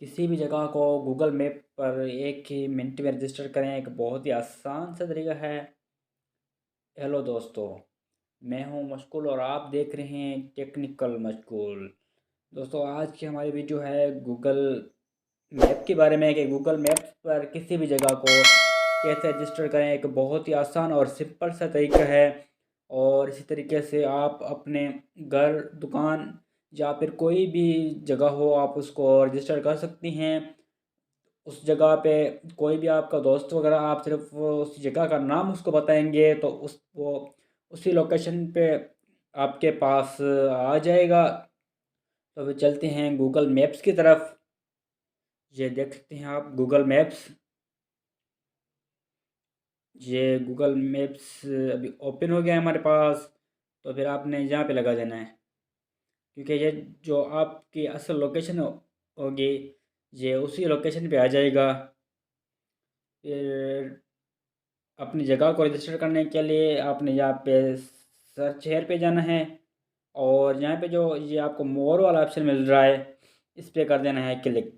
किसी भी जगह को गूगल मैप पर एक ही मिनट में रजिस्टर करें एक बहुत ही आसान सा तरीका है। हेलो दोस्तों, मैं हूं मशगूल और आप देख रहे हैं टेक्निकल मशगूल। दोस्तों, आज की हमारी वीडियो है गूगल मैप के बारे में कि गूगल मैप पर किसी भी जगह को कैसे रजिस्टर करें। एक बहुत ही आसान और सिंपल सा तरीका है और इसी तरीके से आप अपने घर, दुकान या फिर कोई भी जगह हो आप उसको रजिस्टर कर सकती हैं। उस जगह पे कोई भी आपका दोस्त वगैरह, आप सिर्फ उस जगह का नाम उसको बताएंगे तो वो उसी लोकेशन पे आपके पास आ जाएगा। तो अभी चलते हैं गूगल मैप्स की तरफ। ये देख सकते हैं आप गूगल मैप्स। ये गूगल मैप्स अभी ओपन हो गया है हमारे पास। तो फिर आपने यहाँ पे लगा देना है, क्योंकि ये जो आपकी असल लोकेशन होगी ये उसी लोकेशन पे आ जाएगा। फिर अपनी जगह को रजिस्टर करने के लिए आपने यहाँ पे सर्च हेयर पे जाना है और यहाँ पे जो ये आपको मोर वाला ऑप्शन मिल रहा है इस पे कर देना है क्लिक।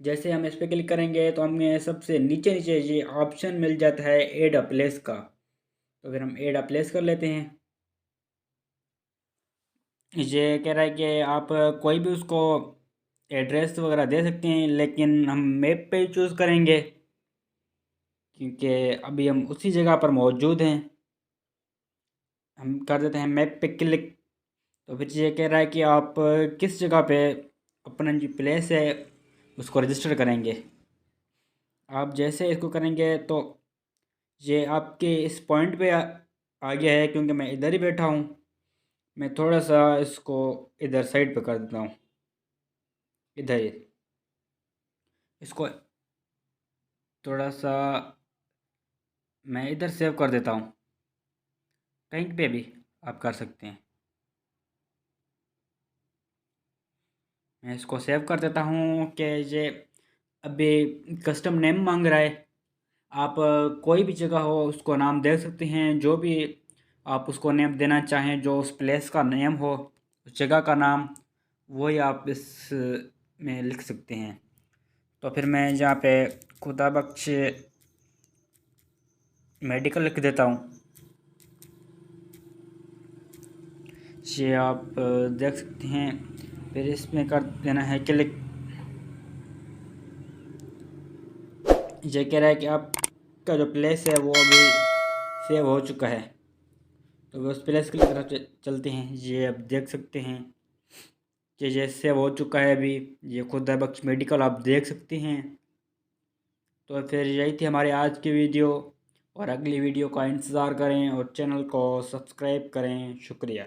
जैसे हम इस पे क्लिक करेंगे तो हमें सबसे नीचे नीचे ये ऑप्शन मिल जाता है ऐड अ प्लेस का। तो फिर हम ऐड अ प्लेस कर लेते हैं। ये कह रहा है कि आप कोई भी उसको एड्रेस वगैरह दे सकते हैं, लेकिन हम मैप पे ही चूज़ करेंगे क्योंकि अभी हम उसी जगह पर मौजूद हैं। हम कर देते हैं मैप पे क्लिक। तो फिर ये कह रहा है कि आप किस जगह पे अपना जो प्लेस है उसको रजिस्टर करेंगे। आप जैसे इसको करेंगे तो ये आपके इस पॉइंट पे आ गया है, क्योंकि मैं इधर ही बैठा हूँ। मैं थोड़ा सा इसको इधर साइड पे कर देता हूँ, इधर ही इसको थोड़ा सा मैं इधर सेव कर देता हूँ। कहीं पे भी आप कर सकते हैं। मैं इसको सेव कर देता हूँ कि ये अभी कस्टम नेम मांग रहा है। आप कोई भी जगह हो उसको नाम दे सकते हैं, जो भी आप उसको नेम देना चाहें, जो उस प्लेस का नेम हो, उस जगह का नाम, वही आप इस में लिख सकते हैं। तो फिर मैं यहाँ पे खुदा बख्श मेडिकल लिख देता हूँ। ये आप देख सकते हैं। फिर इसमें कर देना है क्लिक। ये कह रहा है कि आपका जो प्लेस है वो अभी सेव हो चुका है। तो उस प्लेस की तरफ चलते हैं। ये आप देख सकते हैं कि ये सेव हो चुका है अभी। ये खुदा बख्श मेडिकल आप देख सकते हैं। तो फिर यही थी हमारी आज की वीडियो, और अगली वीडियो का इंतज़ार करें और चैनल को सब्सक्राइब करें। शुक्रिया।